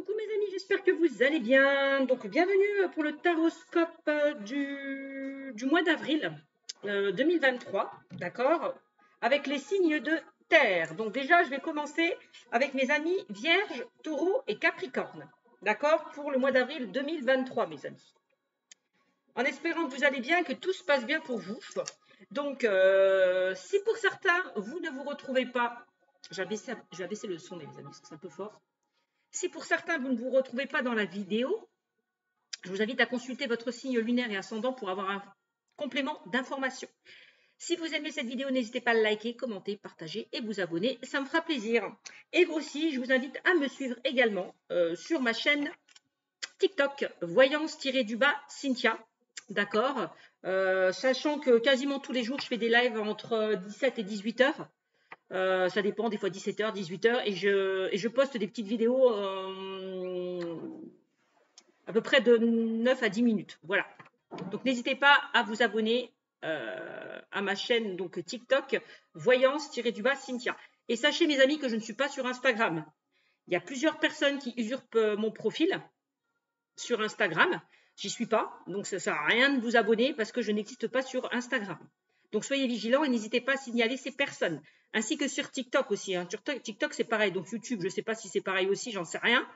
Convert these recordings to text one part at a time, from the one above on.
Coucou mes amis, j'espère que vous allez bien. Donc bienvenue pour le taroscope du mois d'avril 2023, d'accord, avec les signes de terre. Donc déjà, je vais commencer avec mes amis Vierge, Taureau et Capricorne, d'accord, pour le mois d'avril 2023, mes amis. En espérant que vous allez bien, que tout se passe bien pour vous. Donc, si pour certains, vous ne vous retrouvez pas, je vais abaisser le son, mes amis, parce que c'est un peu fort. Si pour certains, vous ne vous retrouvez pas dans la vidéo, je vous invite à consulter votre signe lunaire et ascendant pour avoir un complément d'information. Si vous aimez cette vidéo, n'hésitez pas à liker, commenter, partager et vous abonner. Ça me fera plaisir. Et vous aussi, je vous invite à me suivre également sur ma chaîne TikTok, voyance-du-bas Cynthia. D'accord, sachant que quasiment tous les jours, je fais des lives entre 17 et 18 heures. Ça dépend, des fois 17h, 18h, et je poste des petites vidéos à peu près de 9 à 10 minutes. Voilà. Donc n'hésitez pas à vous abonner à ma chaîne donc TikTok, voyance-du-bas Cynthia. Et sachez mes amis que je ne suis pas sur Instagram. Il y a plusieurs personnes qui usurpent mon profil sur Instagram. J'y suis pas, donc ça ne sert à rien de vous abonner parce que je n'existe pas sur Instagram. Donc soyez vigilants et n'hésitez pas à signaler ces personnes. Ainsi que sur TikTok aussi. Hein. Sur TikTok, c'est pareil. Donc YouTube, je ne sais pas si c'est pareil aussi, j'en sais rien.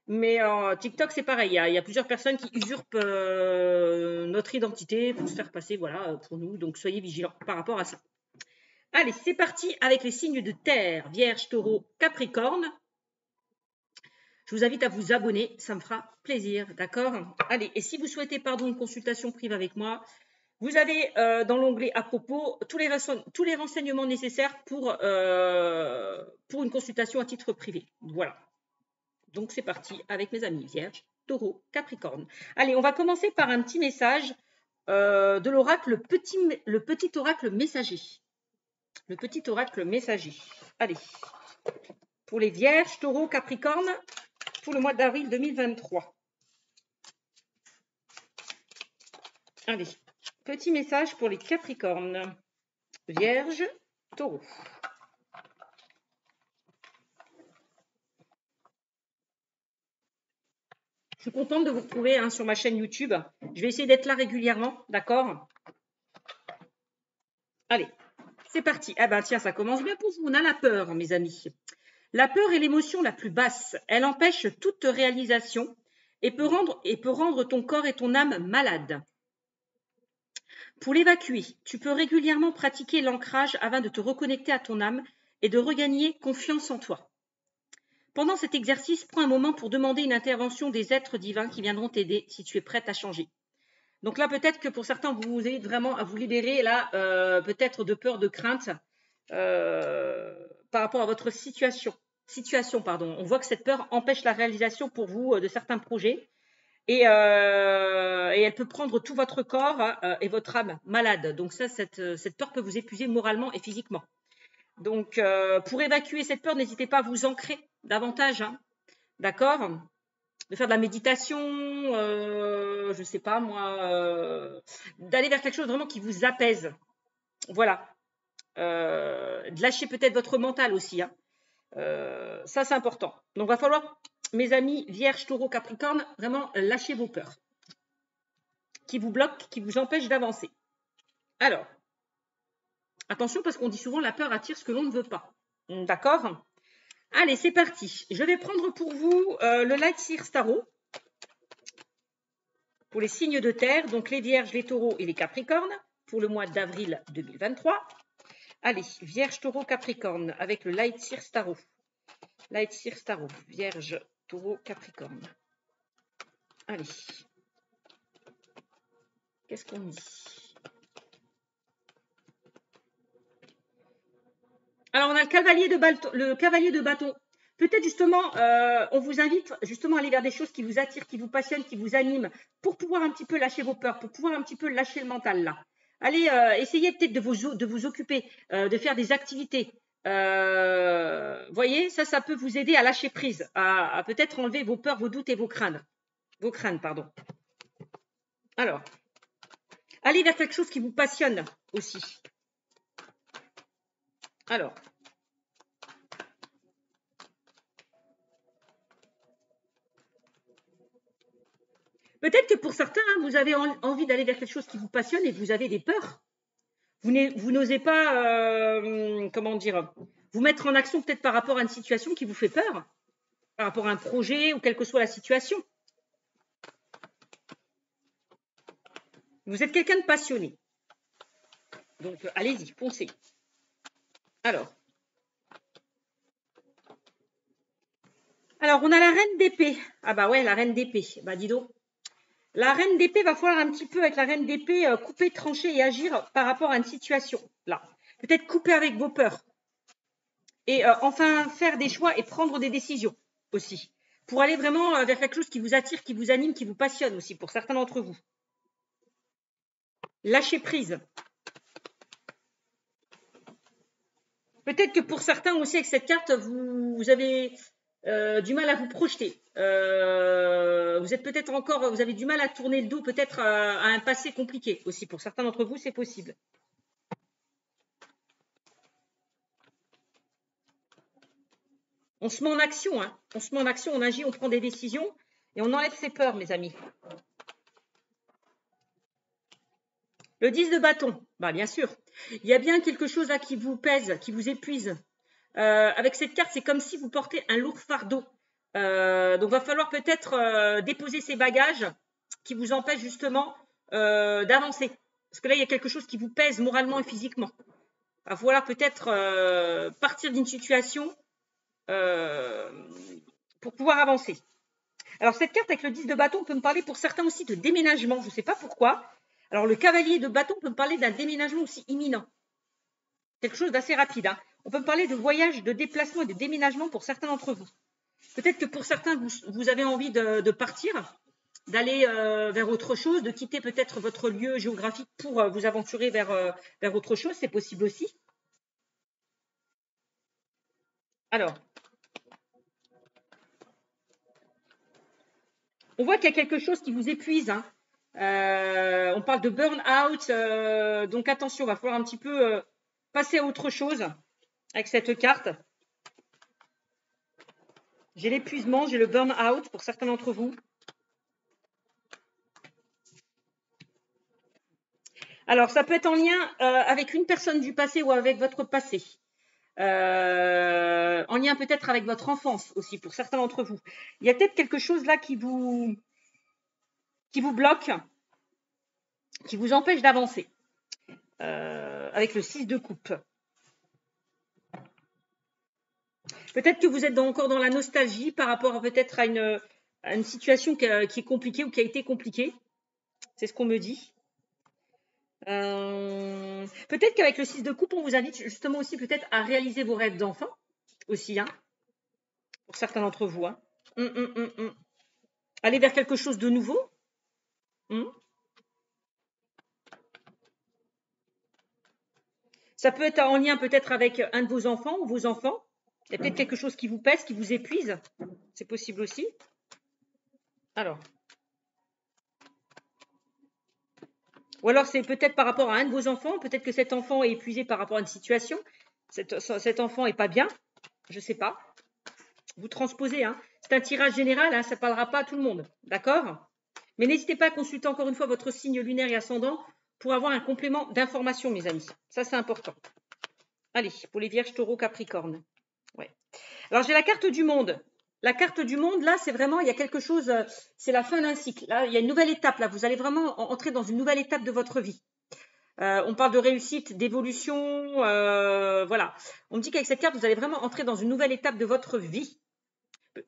Mais TikTok, c'est pareil. Il y a plusieurs personnes qui usurpent notre identité pour se faire passer voilà, pour nous. Donc soyez vigilants par rapport à ça. Allez, c'est parti avec les signes de terre. Vierge, Taureau, Capricorne. Je vous invite à vous abonner, ça me fera plaisir, d'accord? Allez, et si vous souhaitez une consultation privée avec moi, vous avez dans l'onglet à propos tous les renseignements nécessaires pour une consultation à titre privé. Voilà. Donc c'est parti avec mes amis Vierge, Taureau, Capricorne. Allez, on va commencer par un petit message de l'oracle, le petit oracle messager. Le petit oracle messager. Allez, pour les Vierges, Taureau, Capricorne, pour le mois d'avril 2023. Allez, petit message pour les Capricornes. Vierge, Taureau. Je suis contente de vous retrouver sur ma chaîne YouTube. Je vais essayer d'être là régulièrement, d'accord? Allez, c'est parti. Ah ben tiens, ça commence bien pour vous. On a la peur, mes amis. La peur est l'émotion la plus basse. Elle empêche toute réalisation et peut rendre ton corps et ton âme malades. Pour l'évacuer, tu peux régulièrement pratiquer l'ancrage afin de te reconnecter à ton âme et de regagner confiance en toi. Pendant cet exercice, prends un moment pour demander une intervention des êtres divins qui viendront t'aider si tu es prête à changer. Donc là, peut-être que pour certains, vous aidez vraiment à vous libérer là, peut-être de peur, de crainte par rapport à votre situation. On voit que cette peur empêche la réalisation pour vous de certains projets. Et elle peut prendre tout votre corps et votre âme malade. Donc ça, cette peur peut vous épuiser moralement et physiquement. Donc, pour évacuer cette peur, n'hésitez pas à vous ancrer davantage, hein, d'accord? De faire de la méditation, je ne sais pas moi, d'aller vers quelque chose vraiment qui vous apaise. Voilà. De lâcher peut-être votre mental aussi. Hein. Ça, c'est important. Donc, il va falloir, mes amis Vierge, Taureau, Capricorne, vraiment lâcher vos peurs qui vous bloquent, qui vous empêchent d'avancer. Alors, attention parce qu'on dit souvent la peur attire ce que l'on ne veut pas. D'accord? Allez, c'est parti. Je vais prendre pour vous le Light Seer Tarot pour les signes de terre, donc les Vierges, les Taureaux et les Capricornes pour le mois d'avril 2023. Allez, Vierge, Taureau, Capricorne avec le Light Seer Tarot. Light Seer Tarot, Vierge, Taureau, Capricorne. Allez. Qu'est-ce qu'on dit? Alors, on a le cavalier de bâton. Peut-être justement, on vous invite justement à aller vers des choses qui vous attirent, qui vous passionnent, qui vous animent, pour pouvoir un petit peu lâcher vos peurs, pour pouvoir un petit peu lâcher le mental là. Allez, essayez peut-être de vous occuper, de faire des activités. Voyez, ça peut vous aider à lâcher prise, à peut-être enlever vos peurs, vos doutes et vos craintes. Pardon. Alors, allez vers quelque chose qui vous passionne aussi. Alors, Peut-être que pour certains, hein, vous avez envie d'aller vers quelque chose qui vous passionne et vous avez des peurs. Vous n'osez pas, comment dire, vous mettre en action peut-être par rapport à une situation qui vous fait peur, par rapport à un projet ou quelle que soit la situation. Vous êtes quelqu'un de passionné. Donc, allez-y, foncez. Alors, on a la reine d'épée. Ah bah ouais, la reine d'épée. Bah dis donc. La reine d'épée, va falloir un petit peu avec la reine d'épée couper, trancher et agir par rapport à une situation. Là, peut-être couper avec vos peurs. Et enfin faire des choix et prendre des décisions aussi. Pour aller vraiment vers quelque chose qui vous attire, qui vous anime, qui vous passionne aussi pour certains d'entre vous. Lâcher prise. Peut-être que pour certains aussi avec cette carte, vous avez du mal à vous projeter. Vous êtes peut-être encore, vous avez du mal à tourner le dos peut-être à un passé compliqué aussi. Pour certains d'entre vous, c'est possible. On se met en action, hein. On se met en action, on agit, on prend des décisions et on enlève ses peurs, mes amis. Le 10 de bâton, bah bien sûr. Il y a bien quelque chose là qui vous pèse, qui vous épuise. Avec cette carte, c'est comme si vous portez un lourd fardeau. Donc, va falloir peut-être déposer ces bagages qui vous empêchent justement d'avancer. Parce que là, il y a quelque chose qui vous pèse moralement et physiquement. Il va falloir peut-être partir d'une situation pour pouvoir avancer. Alors, cette carte avec le 10 de bâton peut me parler pour certains aussi de déménagement. Je ne sais pas pourquoi. Alors, le cavalier de bâton peut me parler d'un déménagement aussi imminent. Quelque chose d'assez rapide. Hein. On peut me parler de voyage, de déplacement et de déménagement pour certains d'entre vous. Peut-être que pour certains, vous avez envie de partir, d'aller vers autre chose, de quitter peut-être votre lieu géographique pour vous aventurer vers autre chose. C'est possible aussi. Alors, on voit qu'il y a quelque chose qui vous épuise. Hein. On parle de burn-out. Donc, attention, il va falloir un petit peu passer à autre chose avec cette carte. J'ai l'épuisement, j'ai le burn-out pour certains d'entre vous. Alors, ça peut être en lien avec une personne du passé ou avec votre passé. En lien peut-être avec votre enfance aussi, pour certains d'entre vous. Il y a peut-être quelque chose là qui vous bloque, qui vous empêche d'avancer. Avec le 6 de coupe. Peut-être que vous êtes encore dans la nostalgie par rapport peut-être à une situation qui est compliquée ou qui a été compliquée. C'est ce qu'on me dit. Peut-être qu'avec le 6 de coupe, on vous invite justement aussi peut-être à réaliser vos rêves d'enfant aussi, hein, pour certains d'entre vous. Hein. Aller vers quelque chose de nouveau. Ça peut être en lien peut-être avec un de vos enfants ou vos enfants. Il y a peut-être quelque chose qui vous pèse, qui vous épuise. C'est possible aussi. Alors. Ou alors c'est peut-être par rapport à un de vos enfants. Peut-être que cet enfant est épuisé par rapport à une situation. Cet enfant n'est pas bien. Je ne sais pas. Vous transposez. Hein. C'est un tirage général. Hein, ça ne parlera pas à tout le monde. D'accord ? Mais n'hésitez pas à consulter encore une fois votre signe lunaire et ascendant pour avoir un complément d'information, mes amis. Ça, c'est important. Allez, pour les vierges, taureaux, capricornes. Ouais. Alors, j'ai la carte du monde. La carte du monde, là, c'est vraiment, il y a quelque chose, c'est la fin d'un cycle. Là, il y a une nouvelle étape. Là, vous allez vraiment entrer dans une nouvelle étape de votre vie. On parle de réussite, d'évolution, voilà. On me dit qu'avec cette carte, vous allez vraiment entrer dans une nouvelle étape de votre vie.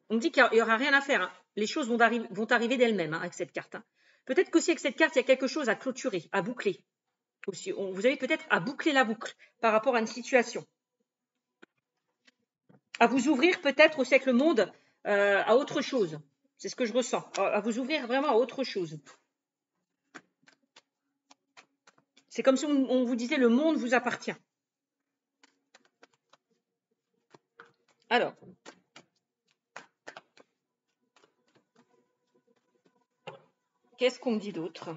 On me dit qu'il n'y aura rien à faire. Hein. Les choses vont arriver d'elles-mêmes hein, avec cette carte. Hein. Peut-être qu'aussi avec cette carte, il y a quelque chose à clôturer, à boucler. Aussi, vous avez peut-être à boucler la boucle par rapport à une situation. À vous ouvrir peut-être aussi avec le monde à autre chose. C'est ce que je ressens. À vous ouvrir vraiment à autre chose. C'est comme si on vous disait le monde vous appartient. Alors. Qu'est-ce qu'on me dit d'autre?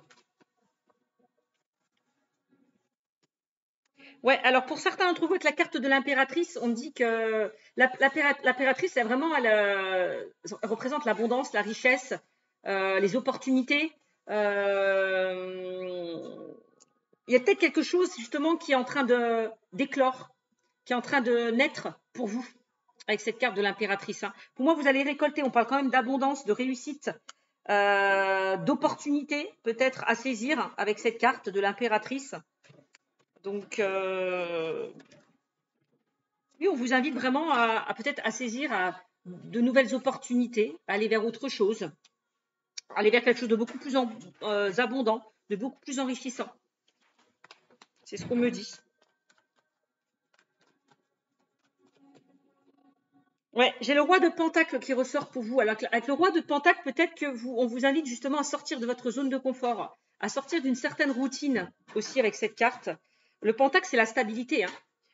Ouais, alors pour certains d'entre vous, avec la carte de l'impératrice, on dit que l'impératrice, elle représente l'abondance, la richesse, les opportunités. Il y a peut-être quelque chose justement qui est en train d'éclore, qui est en train de naître pour vous avec cette carte de l'impératrice. Pour moi, vous allez récolter, on parle quand même d'abondance, de réussite, d'opportunités peut-être à saisir avec cette carte de l'impératrice. Donc, oui, on vous invite vraiment à peut-être à saisir de nouvelles opportunités, à aller vers autre chose, aller vers quelque chose de beaucoup plus abondant, de beaucoup plus enrichissant. C'est ce qu'on me dit. Ouais, j'ai le roi de Pentacle qui ressort pour vous. Alors, avec le roi de Pentacle, peut-être que on vous invite justement à sortir de votre zone de confort, à sortir d'une certaine routine aussi avec cette carte. Le Pentacle, c'est la stabilité.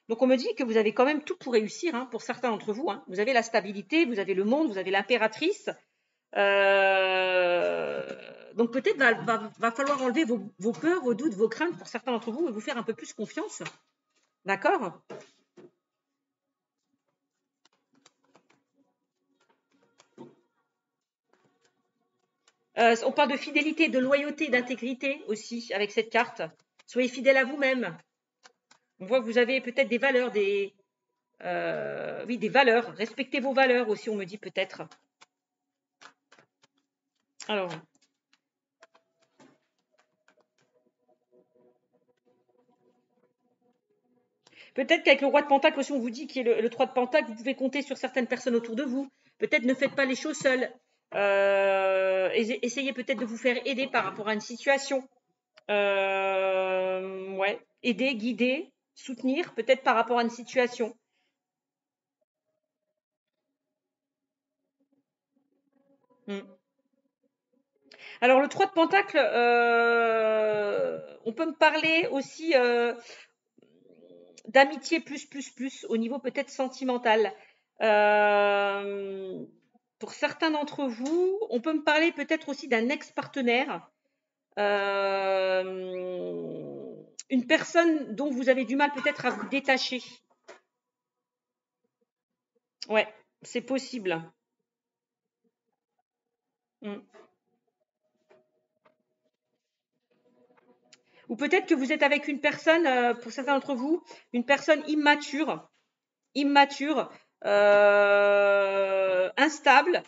Donc, on me dit que vous avez quand même tout pour réussir, pour certains d'entre vous. Vous avez la stabilité, vous avez le monde, vous avez l'impératrice. Donc, peut-être va falloir enlever vos peurs, vos doutes, vos craintes pour certains d'entre vous et vous faire un peu plus confiance. D'accord ? On parle de fidélité, de loyauté, d'intégrité aussi avec cette carte. Soyez fidèle à vous-même. On voit que vous avez peut-être des valeurs, des valeurs. Respectez vos valeurs aussi, on me dit peut-être. Alors. Peut-être qu'avec le roi de Pentacle aussi, on vous dit qu'il est le 3 de Pentacle, vous pouvez compter sur certaines personnes autour de vous. Peut-être ne faites pas les choses seules. Essayez peut-être de vous faire aider par rapport à une situation. Ouais. Aider, guider, soutenir, peut-être par rapport à une situation. Alors, le 3 de Pentacle, on peut me parler aussi d'amitié plus au niveau peut-être sentimental. Pour certains d'entre vous, on peut me parler peut-être aussi d'un ex-partenaire, une personne dont vous avez du mal peut-être à vous détacher. Ouais, c'est possible. Ou peut-être que vous êtes avec une personne, pour certains d'entre vous, une personne immature, instable,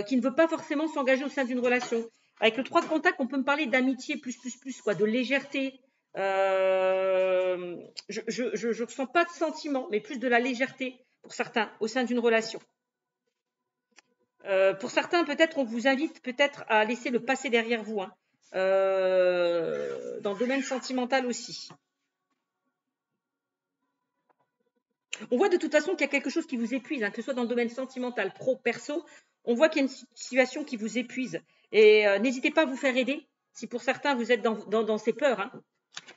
qui ne veut pas forcément s'engager au sein d'une relation. Avec le 3 de Pentacle, on peut me parler d'amitié plus, quoi, de légèreté. Je ne ressens pas de sentiment, mais plus de la légèreté pour certains au sein d'une relation. Pour certains, peut-être, on vous invite peut-être à laisser le passé derrière vous, dans le domaine sentimental aussi. On voit de toute façon qu'il y a quelque chose qui vous épuise, que ce soit dans le domaine sentimental, pro, perso. On voit qu'il y a une situation qui vous épuise. Et n'hésitez pas à vous faire aider si pour certains vous êtes dans ces peurs.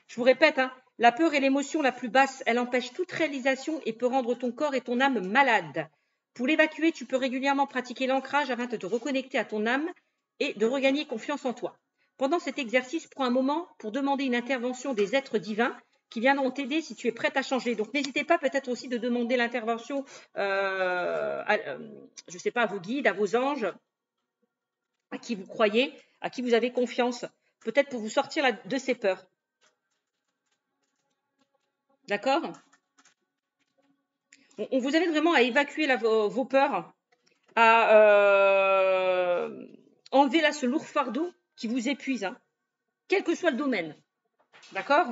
Je vous répète, la peur est l'émotion la plus basse. Elle empêche toute réalisation et peut rendre ton corps et ton âme malades. Pour l'évacuer, tu peux régulièrement pratiquer l'ancrage afin de te reconnecter à ton âme et de regagner confiance en toi. Pendant cet exercice, prends un moment pour demander une intervention des êtres divins qui viendront t'aider si tu es prête à changer. Donc, n'hésitez pas peut-être aussi de demander l'intervention, je ne sais pas, à vos guides, à vos anges, à qui vous croyez, à qui vous avez confiance, peut-être pour vous sortir de ces peurs. D'accord ? On vous invite vraiment à évacuer vos peurs, à enlever là ce lourd fardeau qui vous épuise, quel que soit le domaine. D'accord ?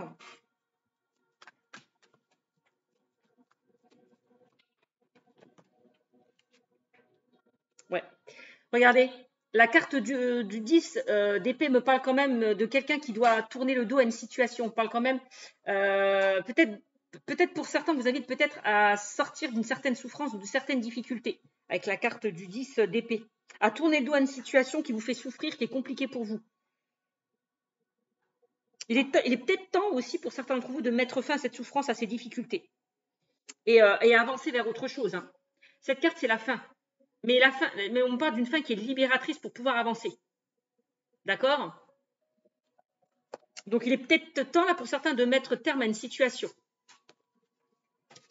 Ouais. Regardez, la carte du 10 d'épée me parle quand même de quelqu'un qui doit tourner le dos à une situation. On parle quand même, peut-être pour certains, vous invite peut-être à sortir d'une certaine souffrance ou de certaines difficultés avec la carte du 10 d'épée. À tourner le dos à une situation qui vous fait souffrir, qui est compliquée pour vous. Il est peut-être temps aussi pour certains d'entre vous de mettre fin à cette souffrance, à ces difficultés et avancer vers autre chose. Cette carte, c'est la fin. Mais on parle d'une fin qui est libératrice pour pouvoir avancer. D'accord ? Donc, il est peut-être temps là pour certains de mettre terme à une situation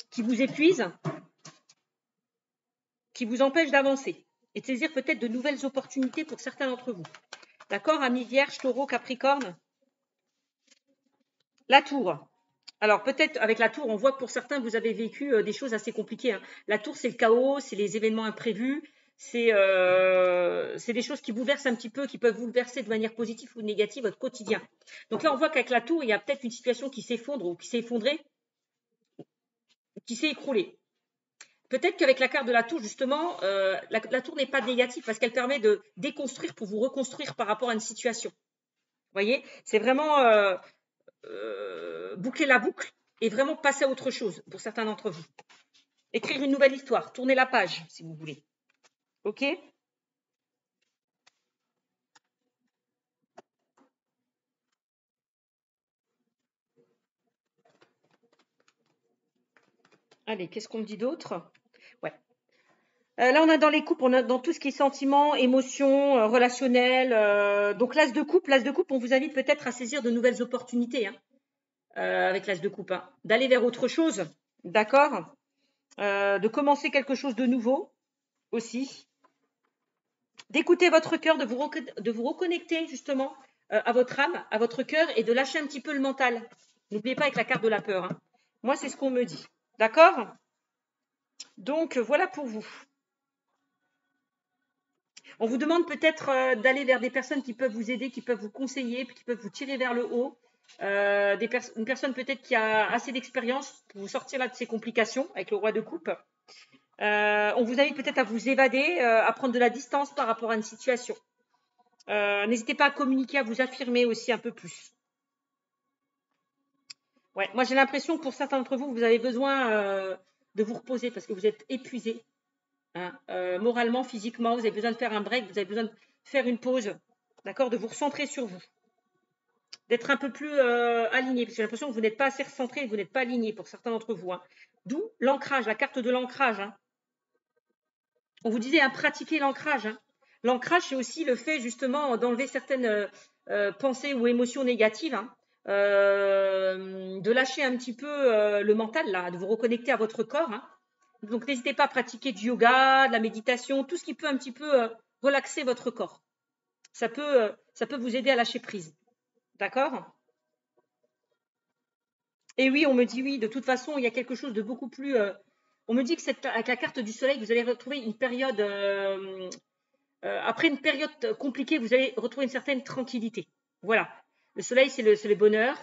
qui vous épuise, qui vous empêche d'avancer. et de saisir peut-être de nouvelles opportunités pour certains d'entre vous. D'accord, amis Vierge, Taureau, Capricorne. La Tour. Alors peut-être avec la Tour, on voit que pour certains, vous avez vécu des choses assez compliquées. Hein. La Tour, c'est le chaos, c'est les événements imprévus, c'est des choses qui bouleversent un petit peu, qui peuvent bouleverser de manière positive ou négative votre quotidien. Donc là, on voit qu'avec la Tour, il y a peut-être une situation qui s'effondre ou qui s'est effondrée, qui s'est écroulée. Peut-être qu'avec la carte de la Tour, justement, la Tour n'est pas négative parce qu'elle permet de déconstruire pour vous reconstruire par rapport à une situation. Vous voyez, c'est vraiment boucler la boucle et vraiment passer à autre chose pour certains d'entre vous. Écrire une nouvelle histoire, tourner la page si vous voulez. Ok ? Allez, qu'est-ce qu'on me dit d'autre ? Ouais. Là, on a dans les couples, on a dans tout ce qui est sentiments, émotions, relationnel. Donc, l'as de coupe, on vous invite peut-être à saisir de nouvelles opportunités hein, avec l'as de coupe. Hein. D'aller vers autre chose, d'accord de commencer quelque chose de nouveau aussi. D'écouter votre cœur, de vous reconnecter justement à votre âme, à votre cœur et de lâcher un petit peu le mental. N'oubliez pas avec la carte de la peur. Hein. Moi, c'est ce qu'on me dit. D'accord ? Donc, voilà pour vous. On vous demande peut-être d'aller vers des personnes qui peuvent vous aider, qui peuvent vous conseiller, qui peuvent vous tirer vers le haut. Une personne peut-être qui a assez d'expérience pour vous sortir là de ces complications avec le roi de coupe. On vous invite peut-être à vous évader, à prendre de la distance par rapport à une situation. N'hésitez pas à communiquer, à vous affirmer aussi un peu plus. Ouais, moi j'ai l'impression que pour certains d'entre vous, vous avez besoin de vous reposer parce que vous êtes épuisé. Hein, moralement, physiquement, vous avez besoin de faire un break, vous avez besoin de faire une pause, d'accord, de vous recentrer sur vous, d'être un peu plus aligné, parce que j'ai l'impression que vous n'êtes pas assez recentré, vous n'êtes pas aligné pour certains d'entre vous. Hein. D'où l'ancrage, la carte de l'ancrage. Hein. On vous disait à pratiquer l'ancrage. Hein. L'ancrage, c'est aussi le fait justement d'enlever certaines pensées ou émotions négatives, hein, de lâcher un petit peu le mental, là, de vous reconnecter à votre corps. Hein. Donc, n'hésitez pas à pratiquer du yoga, de la méditation, tout ce qui peut un petit peu relaxer votre corps. Ça peut vous aider à lâcher prise. D'accord ? Et oui, on me dit oui, de toute façon, il y a quelque chose de beaucoup plus... on me dit que avec la carte du soleil, vous allez retrouver une période... après une période compliquée, vous allez retrouver une certaine tranquillité. Voilà. Le soleil, c'est le bonheur.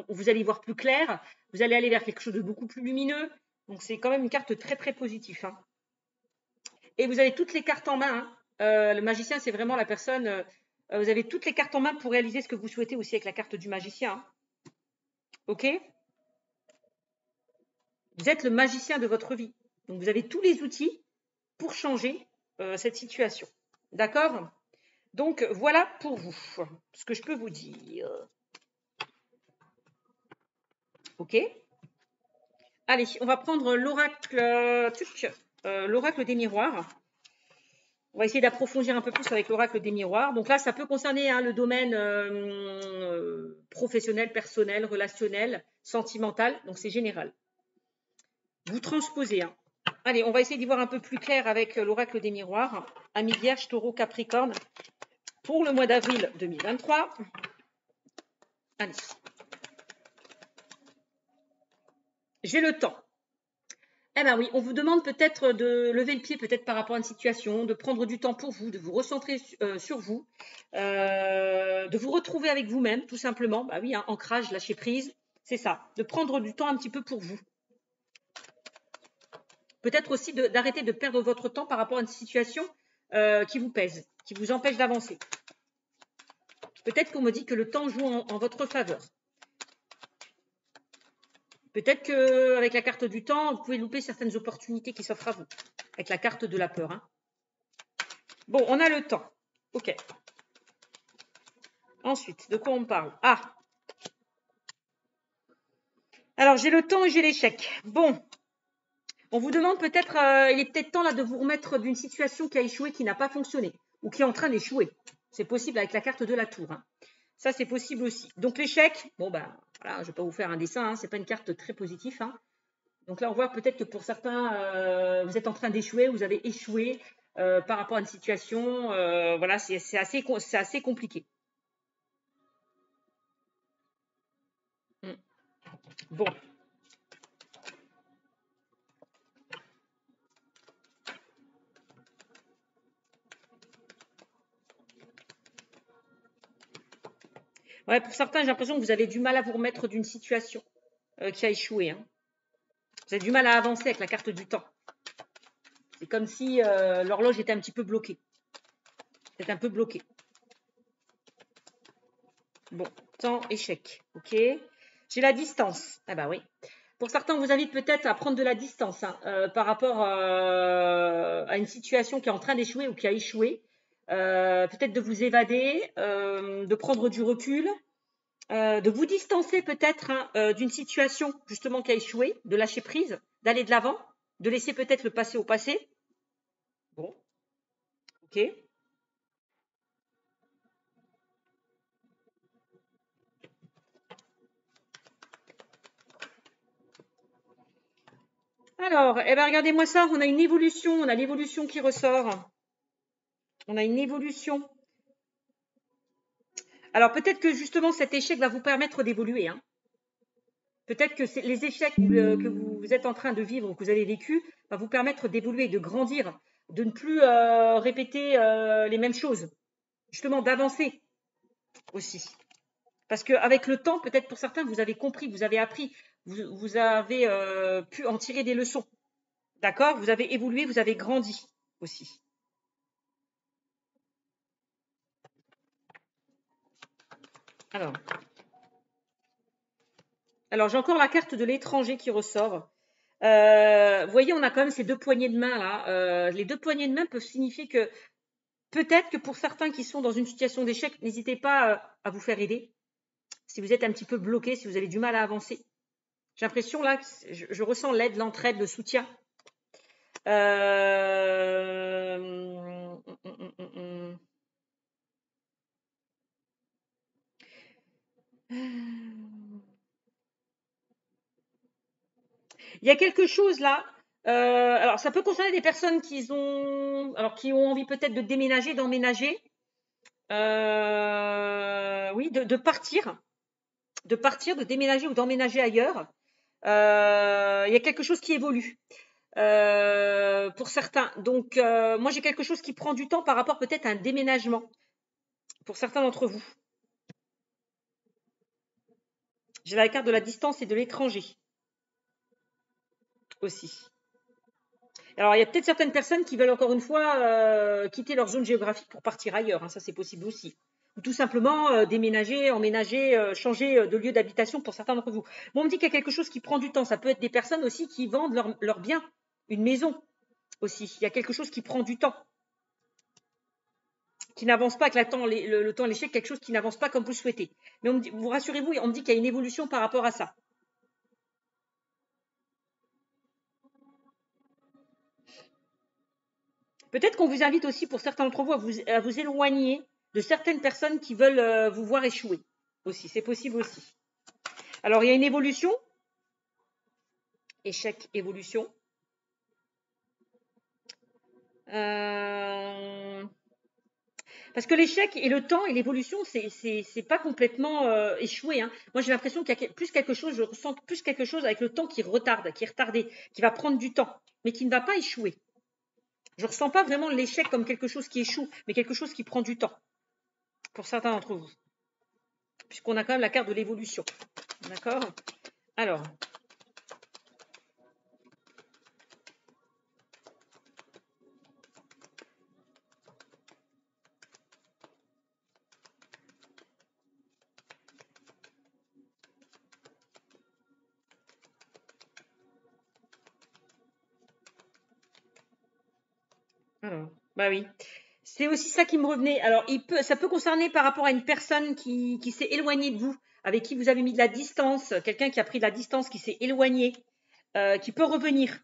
Vous allez y voir plus clair. Vous allez aller vers quelque chose de beaucoup plus lumineux. Donc, c'est quand même une carte très, très positive. Hein. Et vous avez toutes les cartes en main. Hein. Le magicien, c'est vraiment la personne... vous avez toutes les cartes en main pour réaliser ce que vous souhaitez aussi avec la carte du magicien. Hein. OK ? Vous êtes le magicien de votre vie. Donc, vous avez tous les outils pour changer cette situation. D'accord ? Donc, voilà pour vous, ce que je peux vous dire. OK ? Allez, on va prendre l'oracle des miroirs. On va essayer d'approfondir un peu plus avec l'oracle des miroirs. Donc là, ça peut concerner hein, le domaine professionnel, personnel, relationnel, sentimental. Donc, c'est général. Vous transposez. Hein. Allez, on va essayer d'y voir un peu plus clair avec l'oracle des miroirs. Amis Vierge, Taureau, Capricorne. Pour le mois d'avril 2023. Allez. J'ai le temps. Eh bien oui, on vous demande peut-être de lever le pied peut-être par rapport à une situation, de prendre du temps pour vous, de vous recentrer sur vous, de vous retrouver avec vous-même, tout simplement. Bah oui, hein, ancrage, lâcher prise, c'est ça. De prendre du temps un petit peu pour vous. Peut-être aussi d'arrêter de perdre votre temps par rapport à une situation qui vous pèse, qui vous empêche d'avancer. Peut-être qu'on me dit que le temps joue en votre faveur. Peut-être qu'avec la carte du temps, vous pouvez louper certaines opportunités qui s'offrent à vous. Avec la carte de la peur. Hein. Bon, on a le temps. OK. Ensuite, de quoi on parle ? Ah. Alors, j'ai le temps et j'ai l'échec. Bon. On vous demande peut-être, il est peut-être temps là de vous remettre d'une situation qui a échoué, qui n'a pas fonctionné, ou qui est en train d'échouer. C'est possible avec la carte de la tour. Hein. Ça, c'est possible aussi. Donc, l'échec, bon, ben, voilà, je ne vais pas vous faire un dessin, hein, ce n'est pas une carte très positive. Hein. Donc là, on voit peut-être que pour certains, vous êtes en train d'échouer, vous avez échoué. par rapport à une situation. Voilà, c'est assez compliqué. Bon. Ouais, pour certains, j'ai l'impression que vous avez du mal à vous remettre d'une situation qui a échoué. Hein. Vous avez du mal à avancer avec la carte du temps. C'est comme si l'horloge était un petit peu bloquée. C'est un peu bloqué. Bon, temps, échec. Ok. J'ai la distance. Ah bah oui. Pour certains, on vous invite peut-être à prendre de la distance hein, par rapport à une situation qui est en train d'échouer ou qui a échoué. Peut-être de vous évader, de prendre du recul, de vous distancer peut-être hein, d'une situation justement qui a échoué, de lâcher prise, d'aller de l'avant, de laisser peut-être le passé au passé. Bon, ok. Alors, eh ben, regardez-moi ça, on a une évolution, on a l'évolution qui ressort. On a une évolution. Alors, peut-être que justement cet échec va vous permettre d'évoluer. Hein. Peut-être que les échecs que vous êtes en train de vivre ou que vous avez vécu va vous permettre d'évoluer, de grandir, de ne plus répéter les mêmes choses. Justement, d'avancer aussi. Parce qu'avec le temps, peut-être pour certains, vous avez compris, vous avez appris, vous avez pu en tirer des leçons. D'accord? Vous avez évolué, vous avez grandi aussi. Alors j'ai encore la carte de l'étranger qui ressort. Vous voyez, on a quand même ces deux poignées de main là. Les deux poignées de main peuvent signifier que peut-être que pour certains qui sont dans une situation d'échec, n'hésitez pas à vous faire aider. Si vous êtes un petit peu bloqué, si vous avez du mal à avancer. J'ai l'impression là que je ressens l'aide, l'entraide, le soutien. Il y a quelque chose là. Alors, ça peut concerner des personnes qui ont envie peut-être de déménager, d'emménager. Oui, de partir, de déménager ou d'emménager ailleurs. Il y a quelque chose qui évolue pour certains. Donc, moi, j'ai quelque chose qui prend du temps par rapport peut-être à un déménagement pour certains d'entre vous. J'ai la carte de la distance et de l'étranger aussi. Alors, il y a peut-être certaines personnes qui veulent encore une fois quitter leur zone géographique pour partir ailleurs. Hein, ça, c'est possible aussi. Ou tout simplement déménager, emménager, changer de lieu d'habitation pour certains d'entre vous. Bon, on me dit qu'il y a quelque chose qui prend du temps. Ça peut être des personnes aussi qui vendent leur bien, une maison aussi. Il y a quelque chose qui prend du temps, qui n'avance pas avec le temps, l'échec, quelque chose qui n'avance pas comme vous le souhaitez. Mais vous rassurez-vous, on me dit qu'il y a une évolution par rapport à ça. Peut-être qu'on vous invite aussi, pour certains d'entre vous, à vous éloigner de certaines personnes qui veulent vous voir échouer aussi. C'est possible aussi. Alors, il y a une évolution. Échec, évolution. Parce que l'échec et le temps et l'évolution, c'est pas complètement échoué. Hein. Moi, j'ai l'impression qu'il y a plus quelque chose, je ressens plus quelque chose avec le temps qui retarde, qui est retardé, qui va prendre du temps, mais qui ne va pas échouer. Je ne ressens pas vraiment l'échec comme quelque chose qui échoue, mais quelque chose qui prend du temps, pour certains d'entre vous. Puisqu'on a quand même la carte de l'évolution. D'accord? Alors. Bah oui. C'est aussi ça qui me revenait. Alors, ça peut concerner par rapport à une personne qui s'est éloignée de vous, avec qui vous avez mis de la distance, quelqu'un qui a pris de la distance, qui s'est éloigné, qui peut revenir.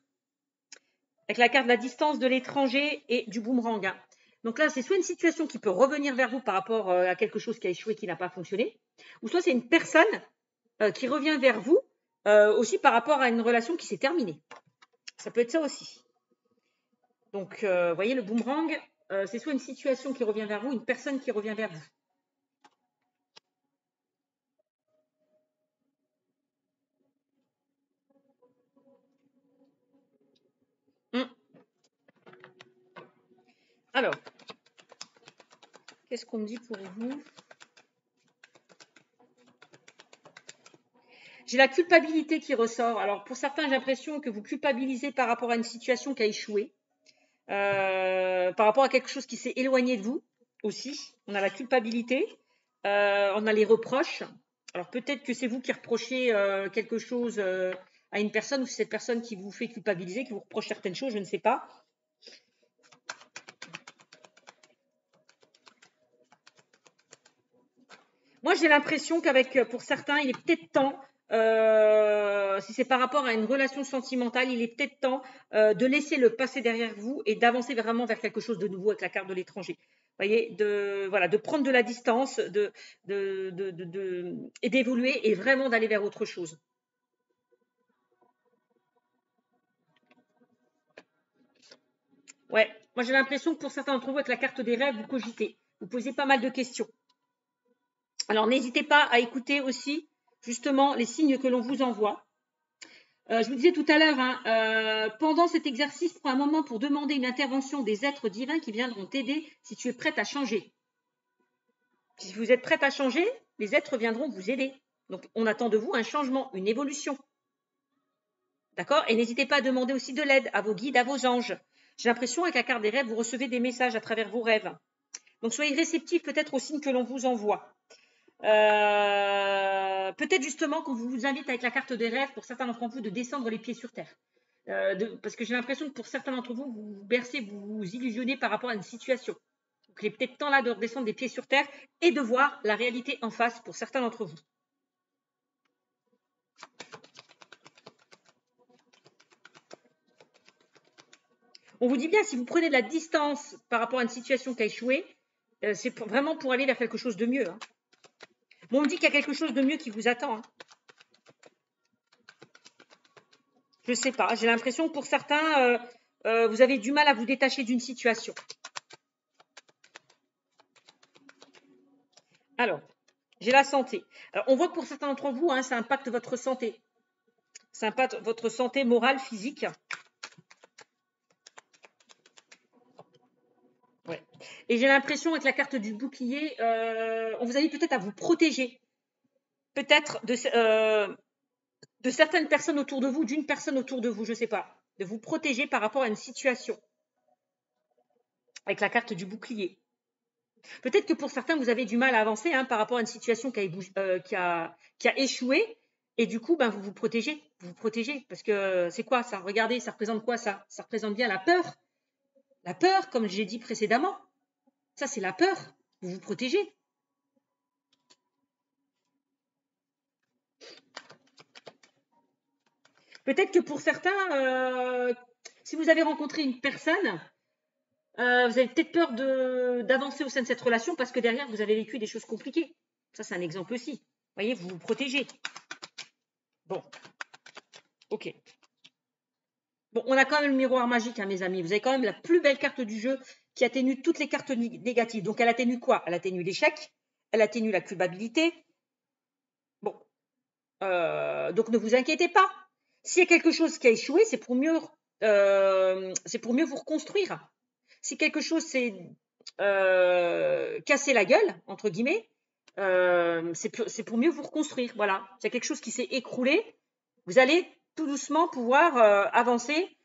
Avec la carte de la distance, de l'étranger et du boomerang. Hein. Donc là, c'est soit une situation qui peut revenir vers vous par rapport à quelque chose qui a échoué, qui n'a pas fonctionné, ou soit c'est une personne qui revient vers vous aussi par rapport à une relation qui s'est terminée. Ça peut être ça aussi. Donc, vous voyez, le boomerang, c'est soit une situation qui revient vers vous, une personne qui revient vers vous. Alors, qu'est-ce qu'on me dit pour vous? J'ai la culpabilité qui ressort. Alors, pour certains, j'ai l'impression que vous culpabilisez par rapport à une situation qui a échoué, par rapport à quelque chose qui s'est éloigné de vous aussi. On a la culpabilité, on a les reproches. Alors, peut-être que c'est vous qui reprochez quelque chose à une personne, ou c'est cette personne qui vous fait culpabiliser, qui vous reproche certaines choses, je ne sais pas. Moi, j'ai l'impression qu'avec, pour certains, il est peut-être temps, si c'est par rapport à une relation sentimentale, il est peut-être temps de laisser le passé derrière vous et d'avancer vraiment vers quelque chose de nouveau avec la carte de l'étranger. Vous voyez, de prendre de la distance et d'évoluer et vraiment d'aller vers autre chose. Ouais, moi j'ai l'impression que pour certains d'entre vous, avec la carte des rêves, vous cogitez, vous posez pas mal de questions. Alors n'hésitez pas à écouter aussi justement les signes que l'on vous envoie. Je vous disais tout à l'heure, hein, pendant cet exercice, prends un moment pour demander une intervention des êtres divins qui viendront t'aider si tu es prête à changer. Si vous êtes prête à changer, les êtres viendront vous aider. Donc on attend de vous un changement, une évolution. D'accord? Et n'hésitez pas à demander aussi de l'aide à vos guides, à vos anges. J'ai l'impression avec la carte des rêves, vous recevez des messages à travers vos rêves. Donc soyez réceptifs peut-être aux signes que l'on vous envoie. Peut-être justement qu'on vous invite avec la carte des rêves, pour certains d'entre vous, de descendre les pieds sur terre. Parce que j'ai l'impression que pour certains d'entre vous, vous vous bercez, vous vous illusionnez par rapport à une situation. Donc il est peut-être temps là de redescendre des pieds sur terre et de voir la réalité en face pour certains d'entre vous. On vous dit bien, si vous prenez de la distance par rapport à une situation qui a échoué, c'est vraiment pour aller vers quelque chose de mieux. Hein. Bon, on me dit qu'il y a quelque chose de mieux qui vous attend. Hein. Je ne sais pas. J'ai l'impression que pour certains, vous avez du mal à vous détacher d'une situation. Alors, j'ai la santé. Alors, on voit que pour certains d'entre vous, hein, ça impacte votre santé. Ça impacte votre santé morale, physique. Ouais. Et j'ai l'impression, avec la carte du bouclier, on vous invite peut-être à vous protéger. Peut-être de certaines personnes autour de vous, d'une personne autour de vous, je ne sais pas. De vous protéger par rapport à une situation. Avec la carte du bouclier. Peut-être que pour certains, vous avez du mal à avancer hein, par rapport à une situation qui a échoué. Et du coup, ben, vous vous protégez. Vous vous protégez. Parce que c'est quoi ça? Regardez, ça représente quoi ça? Ça représente bien la peur. La peur, comme j'ai dit précédemment. Ça, c'est la peur. Vous vous protégez. Peut-être que pour certains, si vous avez rencontré une personne, vous avez peut-être peur d'avancer au sein de cette relation parce que derrière, vous avez vécu des choses compliquées. Ça, c'est un exemple aussi. Vous voyez, vous vous protégez. Bon. Ok. Bon, on a quand même le miroir magique, hein, mes amis. Vous avez quand même la plus belle carte du jeu qui atténue toutes les cartes négatives. Donc, elle atténue quoi? Elle atténue l'échec, elle atténue la culpabilité. Bon. Donc, ne vous inquiétez pas. S'il y a quelque chose qui a échoué, c'est pour mieux vous reconstruire. Si quelque chose s'est cassé la gueule, entre guillemets, c'est pour mieux vous reconstruire. Voilà. S'il y a quelque chose qui s'est écroulé, vous allez tout doucement pouvoir avancer,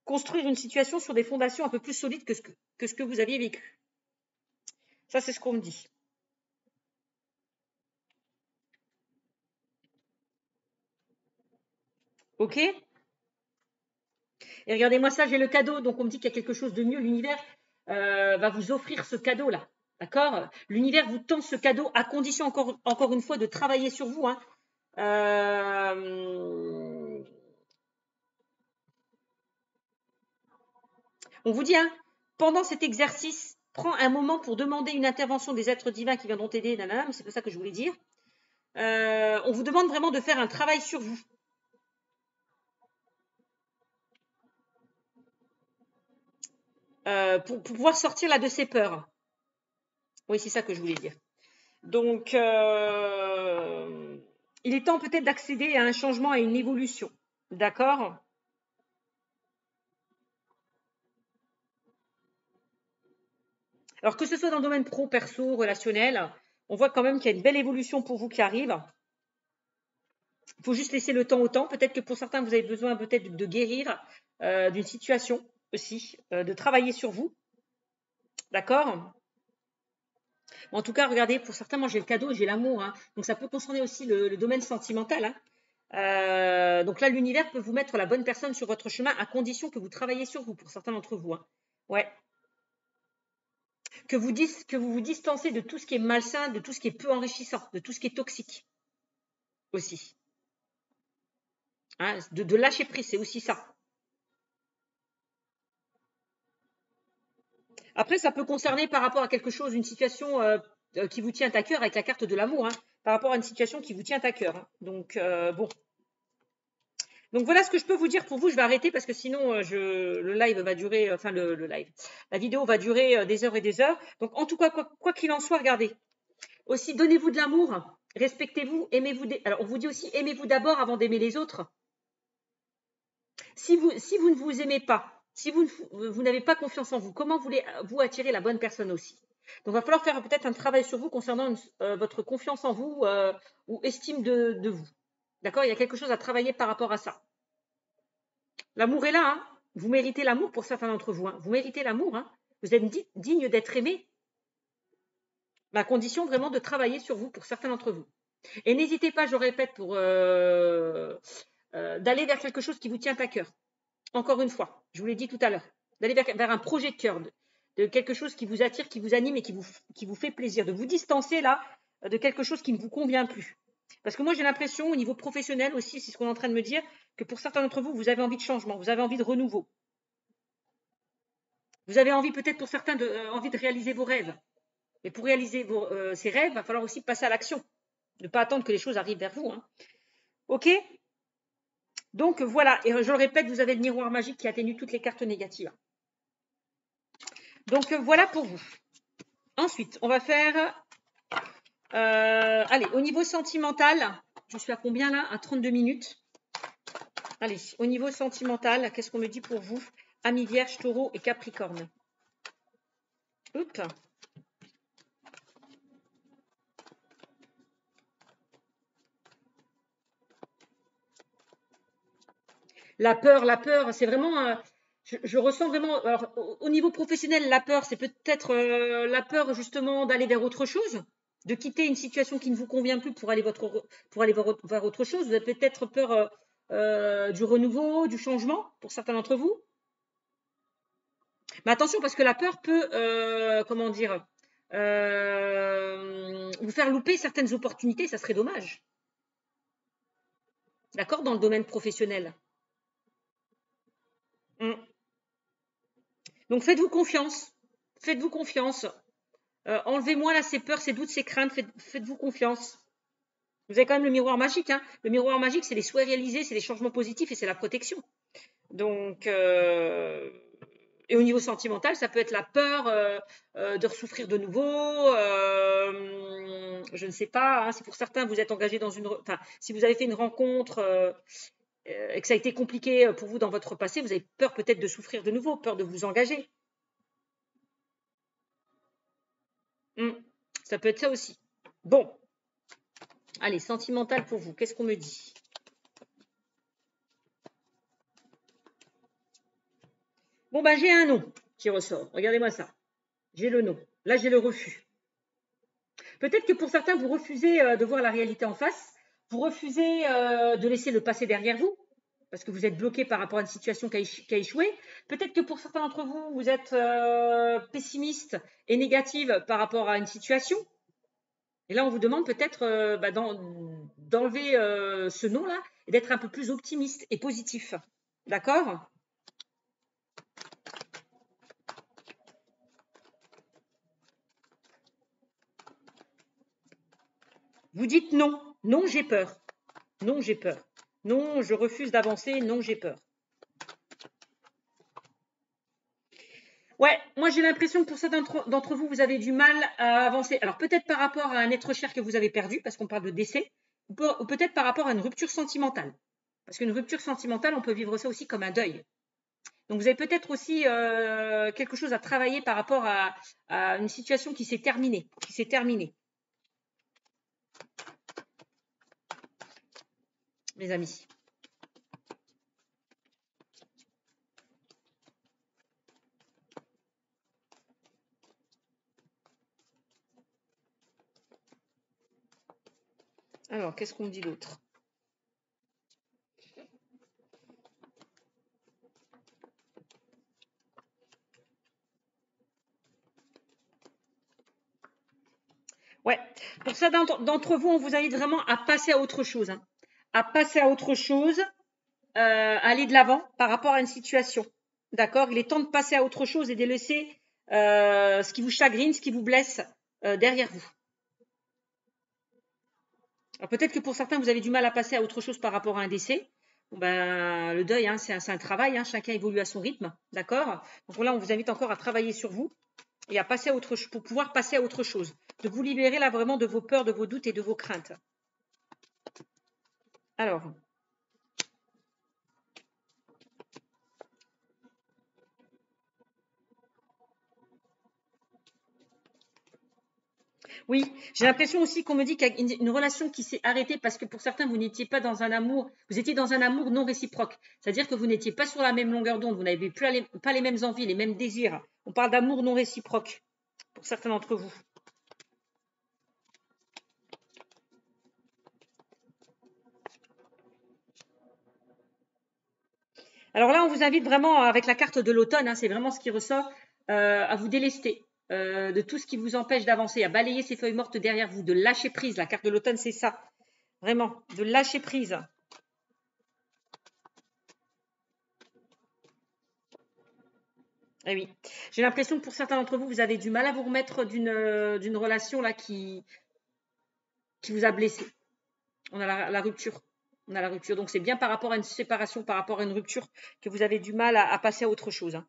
construire une situation sur des fondations un peu plus solides que ce que vous aviez vécu. Ça, c'est ce qu'on me dit. OK? Et regardez-moi ça, j'ai le cadeau. Donc, on me dit qu'il y a quelque chose de mieux. L'univers va vous offrir ce cadeau-là. D'accord? L'univers vous tend ce cadeau à condition, encore une fois, de travailler sur vous. Hein. On vous dit, hein, pendant cet exercice, prends un moment pour demander une intervention des êtres divins qui viendront t'aider, nanana, mais c'est pas ça que je voulais dire. On vous demande vraiment de faire un travail sur vous. pour pouvoir sortir là de ses peurs. Oui, c'est ça que je voulais dire. Donc, il est temps peut-être d'accéder à un changement, à une évolution. D'accord? Alors que ce soit dans le domaine pro, perso, relationnel, on voit quand même qu'il y a une belle évolution pour vous qui arrive. Il faut juste laisser le temps au temps. Peut-être que pour certains, vous avez besoin peut-être de guérir d'une situation aussi, de travailler sur vous. D'accord? En tout cas, regardez, pour certains, moi j'ai le cadeau, j'ai l'amour. Hein. Donc ça peut concerner aussi le domaine sentimental. Hein. Donc là, l'univers peut vous mettre la bonne personne sur votre chemin à condition que vous travaillez sur vous, pour certains d'entre vous. Hein. Ouais. Que vous vous distancez de tout ce qui est malsain, de tout ce qui est peu enrichissant, de tout ce qui est toxique aussi. Hein, de lâcher prise, c'est aussi ça. Après, ça peut concerner par rapport à quelque chose, une situation qui vous tient à cœur avec la carte de l'amour, hein, par rapport à une situation qui vous tient à cœur. Hein. Donc, bon. Donc, voilà ce que je peux vous dire pour vous. Je vais arrêter parce que sinon, le live va durer, enfin, le live. La vidéo va durer des heures et des heures. Donc, en tout cas, quoi qu'il en soit, regardez. Aussi, donnez-vous de l'amour, respectez-vous, aimez-vous. Alors, on vous dit aussi, aimez-vous d'abord avant d'aimer les autres. Si vous ne vous aimez pas, si vous n'avez pas confiance en vous, comment voulez-vous attirer la bonne personne aussi? Donc, il va falloir faire peut-être un travail sur vous concernant votre confiance en vous ou estime de vous. D'accord? Il y a quelque chose à travailler par rapport à ça. L'amour est là. Hein. Vous méritez l'amour pour certains d'entre vous. Hein. Vous méritez l'amour. Hein. Vous êtes digne d'être aimé. Mais à condition vraiment de travailler sur vous pour certains d'entre vous. Et n'hésitez pas, je répète, d'aller vers quelque chose qui vous tient à cœur. Encore une fois, je vous l'ai dit tout à l'heure, d'aller vers un projet de cœur, de quelque chose qui vous attire, qui vous anime et qui vous fait plaisir, de vous distancer là de quelque chose qui ne vous convient plus. Parce que moi, j'ai l'impression, au niveau professionnel aussi, c'est ce qu'on est en train de me dire, que pour certains d'entre vous, vous avez envie de changement, vous avez envie de renouveau. Vous avez envie, peut-être pour certains, envie de réaliser vos rêves. Mais pour réaliser ces rêves, il va falloir aussi passer à l'action. Ne pas attendre que les choses arrivent vers vous. Hein. OK? Donc voilà, et je le répète, vous avez le miroir magique qui atténue toutes les cartes négatives. Donc voilà pour vous. Ensuite, on va faire, allez, au niveau sentimental, je suis à combien là? À 32 minutes. Allez, au niveau sentimental, qu'est-ce qu'on me dit pour vous? Amis Vierge, Taureau et Capricorne. Oups. La peur, c'est vraiment, je ressens vraiment, alors, au niveau professionnel, la peur, c'est peut-être la peur justement d'aller vers autre chose, de quitter une situation qui ne vous convient plus pour aller vers autre chose. Vous avez peut-être peur du renouveau, du changement pour certains d'entre vous. Mais attention, parce que la peur peut, comment dire, vous faire louper certaines opportunités, ça serait dommage. D'accord? Dans le domaine professionnel. Donc faites-vous confiance. Faites-vous confiance. Enlevez-moi là ces peurs, ces doutes, ces craintes. Faites-vous confiance. Vous avez quand même le miroir magique. Hein. Le miroir magique, c'est les souhaits réalisés, c'est les changements positifs et c'est la protection. Donc, et au niveau sentimental, ça peut être la peur de ressouffrir de nouveau. Je ne sais pas. Hein, si pour certains, vous êtes engagé dans une... Enfin, si vous avez fait une rencontre et que ça a été compliqué pour vous dans votre passé, vous avez peur peut-être de souffrir de nouveau, peur de vous engager. Ça peut être ça aussi. Bon. Allez, sentimental pour vous. Qu'est-ce qu'on me dit? Bon, bah, j'ai un non qui ressort. Regardez-moi ça. J'ai le non. Là, j'ai le refus. Peut-être que pour certains, vous refusez de voir la réalité en face. Vous refusez de laisser le passé derrière vous parce que vous êtes bloqué par rapport à une situation qui a échoué. Peut-être que pour certains d'entre vous, vous êtes pessimiste et négative par rapport à une situation. Et là, on vous demande peut-être d'enlever ce nom-là et d'être un peu plus optimiste et positif. D'accord? Vous dites non. Non, j'ai peur. Non, j'ai peur. Non, je refuse d'avancer. Non, j'ai peur. Ouais, moi j'ai l'impression que pour certains d'entre vous, vous avez du mal à avancer. Alors peut-être par rapport à un être cher que vous avez perdu, parce qu'on parle de décès, ou peut-être par rapport à une rupture sentimentale. Parce qu'une rupture sentimentale, on peut vivre ça aussi comme un deuil. Donc vous avez peut-être aussi quelque chose à travailler par rapport à une situation qui s'est terminée, mes amis. Alors, qu'est-ce qu'on me dit d'autre? Ouais, pour ça d'entre vous, on vous invite vraiment à passer à autre chose. Hein. À passer à autre chose, aller de l'avant par rapport à une situation. D'accord? Il est temps de passer à autre chose et de laisser ce qui vous chagrine, ce qui vous blesse derrière vous. Alors peut-être que pour certains, vous avez du mal à passer à autre chose par rapport à un décès. Bon, ben, le deuil, hein, c'est un travail, hein, chacun évolue à son rythme, d'accord? Donc là, on vous invite encore à travailler sur vous et à passer à autre chose, pour pouvoir passer à autre chose, de vous libérer là vraiment de vos peurs, de vos doutes et de vos craintes. Alors, oui, j'ai l'impression aussi qu'on me dit qu'il y a une relation qui s'est arrêtée parce que pour certains, vous n'étiez pas dans un amour, vous étiez dans un amour non réciproque. C'est-à-dire que vous n'étiez pas sur la même longueur d'onde, vous n'avez pas les mêmes envies, les mêmes désirs. On parle d'amour non réciproque pour certains d'entre vous. Alors là, on vous invite vraiment, avec la carte de l'automne, hein, c'est vraiment ce qui ressort, à vous délester de tout ce qui vous empêche d'avancer, à balayer ces feuilles mortes derrière vous, de lâcher prise. La carte de l'automne, c'est ça. Vraiment, de lâcher prise. Eh oui, j'ai l'impression que pour certains d'entre vous, vous avez du mal à vous remettre d'une relation là qui vous a blessé. On a la rupture. On a la rupture. Donc c'est bien par rapport à une séparation, par rapport à une rupture, que vous avez du mal à passer à autre chose. Hein.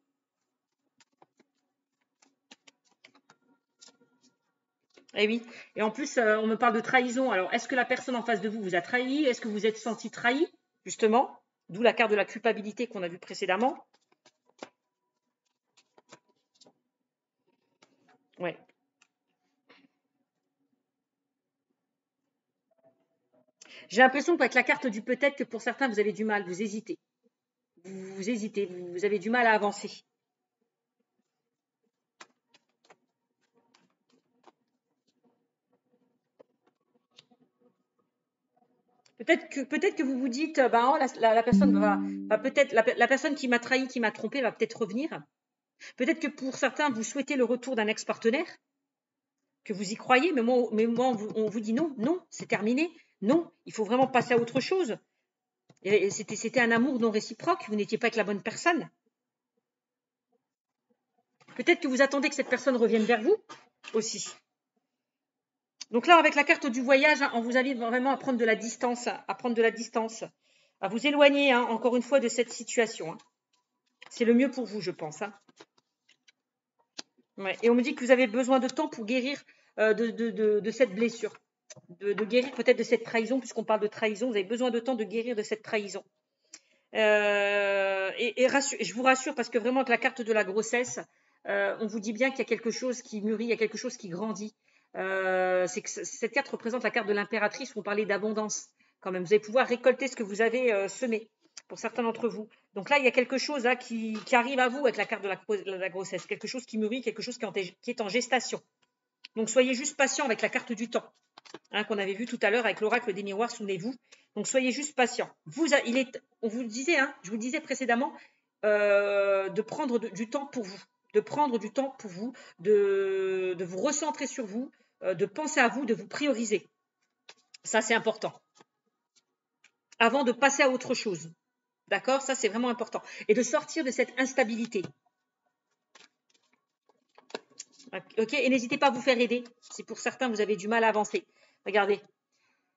Eh oui. Et en plus, on me parle de trahison. Alors, est-ce que la personne en face de vous vous a trahi? Est-ce que vous êtes senti trahi, justement? D'où la carte de la culpabilité qu'on a vue précédemment. Ouais. J'ai l'impression qu'avec la carte du peut-être, que pour certains, vous avez du mal, vous hésitez. Vous hésitez, vous avez du mal à avancer. Peut-être que vous vous dites, bah, oh, la personne va peut-être, la personne qui m'a trahi, qui m'a trompé, va peut-être revenir. Peut-être que pour certains, vous souhaitez le retour d'un ex-partenaire, que vous y croyez, mais moi on vous dit non, non, c'est terminé. Non, il faut vraiment passer à autre chose. C'était un amour non réciproque, vous n'étiez pas avec la bonne personne. Peut-être que vous attendez que cette personne revienne vers vous aussi. Donc là, avec la carte du voyage, hein, on vous invite vraiment à prendre de la distance, à vous éloigner, hein, encore une fois, de cette situation. Hein. C'est le mieux pour vous, je pense. Hein. Ouais. Et on me dit que vous avez besoin de temps pour guérir de cette blessure, de guérir peut-être de cette trahison, puisqu'on parle de trahison, vous avez besoin de temps de guérir de cette trahison. Je vous rassure parce que vraiment avec la carte de la grossesse, on vous dit bien qu'il y a quelque chose qui mûrit, il y a quelque chose qui grandit. C'est que cette carte représente la carte de l'impératrice où on parlait d'abondance quand même. Vous allez pouvoir récolter ce que vous avez semé pour certains d'entre vous. Donc là, il y a quelque chose là, qui arrive à vous avec la carte de la grossesse, quelque chose qui mûrit, quelque chose qui est en gestation. Donc soyez juste patient avec la carte du temps, hein, qu'on avait vu tout à l'heure avec l'oracle des miroirs, souvenez-vous. Donc soyez juste patient. On vous le disait, hein, je vous le disais précédemment, de prendre du temps pour vous, de prendre du temps pour vous, de vous recentrer sur vous, de penser à vous, de vous prioriser. Ça, c'est important. Avant de passer à autre chose. D'accord? Ça, c'est vraiment important. Et de sortir de cette instabilité. Ok? Et n'hésitez pas à vous faire aider. Si pour certains, vous avez du mal à avancer. Regardez.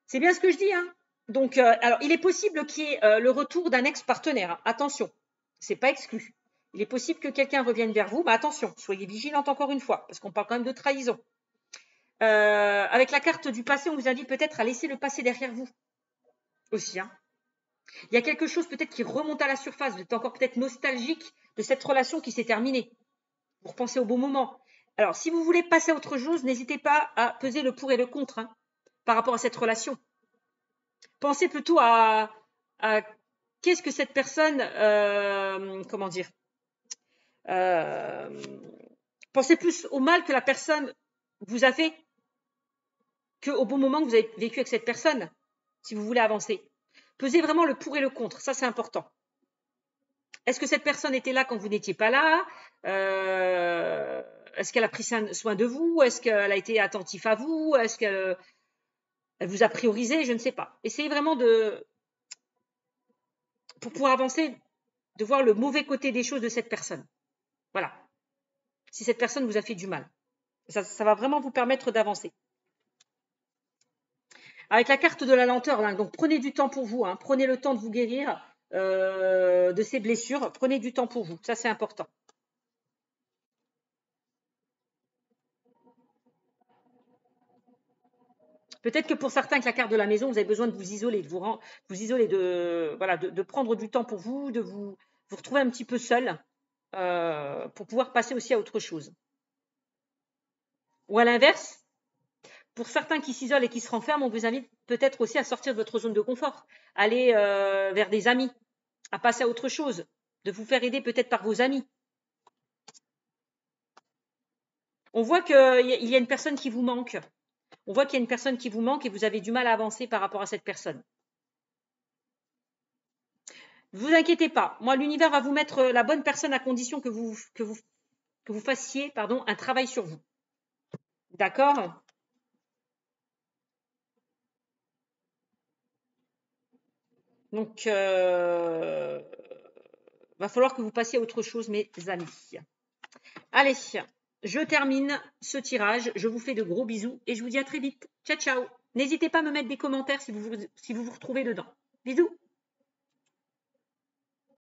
C'est bien ce que je dis. Hein? Donc, alors, il est possible qu'il y ait le retour d'un ex-partenaire. Hein. Attention, c'est pas exclu. Il est possible que quelqu'un revienne vers vous. Mais attention, soyez vigilante encore une fois, parce qu'on parle quand même de trahison. Avec la carte du passé, on vous invite peut-être à laisser le passé derrière vous aussi. Hein. Il y a quelque chose peut-être qui remonte à la surface. Vous êtes encore peut-être nostalgique de cette relation qui s'est terminée. Vous repensez au bon moment. Alors, si vous voulez passer à autre chose, n'hésitez pas à peser le pour et le contre par rapport à cette relation. Pensez plutôt à qu'est-ce que cette personne, comment dire, pensez plus au mal que la personne vous a fait qu'au bon moment que vous avez vécu avec cette personne, si vous voulez avancer. Pesez vraiment le pour et le contre, ça c'est important. Est-ce que cette personne était là quand vous n'étiez pas là? Est-ce qu'elle a pris soin de vous? Est-ce qu'elle a été attentive à vous? Est-ce qu'elle vous a priorisé? Je ne sais pas. Essayez vraiment pour pouvoir avancer, de voir le mauvais côté des choses de cette personne. Voilà. Si cette personne vous a fait du mal. Ça va vraiment vous permettre d'avancer. Avec la carte de la lenteur, là, donc prenez du temps pour vous. Hein, prenez le temps de vous guérir de ces blessures. Prenez du temps pour vous. Ça, c'est important. Peut-être que pour certains, avec la carte de la maison, vous avez besoin de vous isoler, de prendre du temps pour vous, de vous retrouver un petit peu seul pour pouvoir passer aussi à autre chose. Ou à l'inverse, pour certains qui s'isolent et qui se renferment, on vous invite peut-être aussi à sortir de votre zone de confort, aller vers des amis, à passer à autre chose, de vous faire aider peut-être par vos amis. On voit qu'il y a une personne qui vous manque. On voit qu'il y a une personne qui vous manque et vous avez du mal à avancer par rapport à cette personne. Ne vous inquiétez pas. Moi, l'univers va vous mettre la bonne personne à condition que vous fassiez un travail sur vous. D'accord ? Donc, va falloir que vous passiez à autre chose, mes amis. Allez, je termine ce tirage. Je vous fais de gros bisous et je vous dis à très vite. Ciao, ciao. N'hésitez pas à me mettre des commentaires si vous vous retrouvez dedans. Bisous.